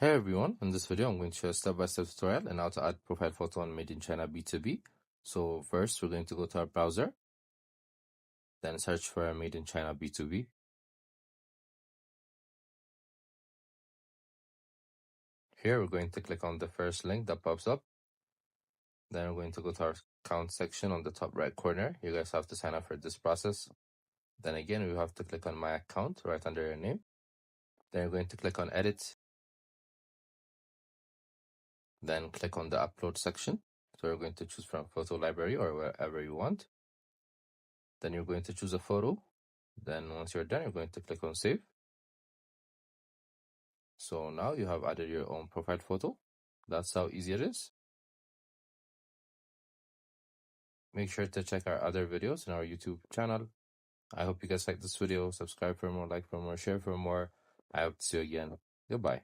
Hey everyone, in this video I'm going to show a step-by-step tutorial on how to add profile photo on Made in China B2B. So first we're going to go to our browser, then search for Made in China B2B. Here we're going to click on the first link that pops up. Then we're going to go to our account section on the top right corner. You guys have to sign up for this process. Then again, we have to click on my account right under your name. Then we're going to click on edit. Then click on the upload section. So we're going to choose from photo library or wherever you want. Then you're going to choose a photo. Then once you're done, you're going to click on save. So now you have added your own profile photo. That's how easy it is. Make sure to check our other videos in our YouTube channel. I hope you guys like this video. Subscribe for more, like for more, share for more. I hope to see you again. Goodbye.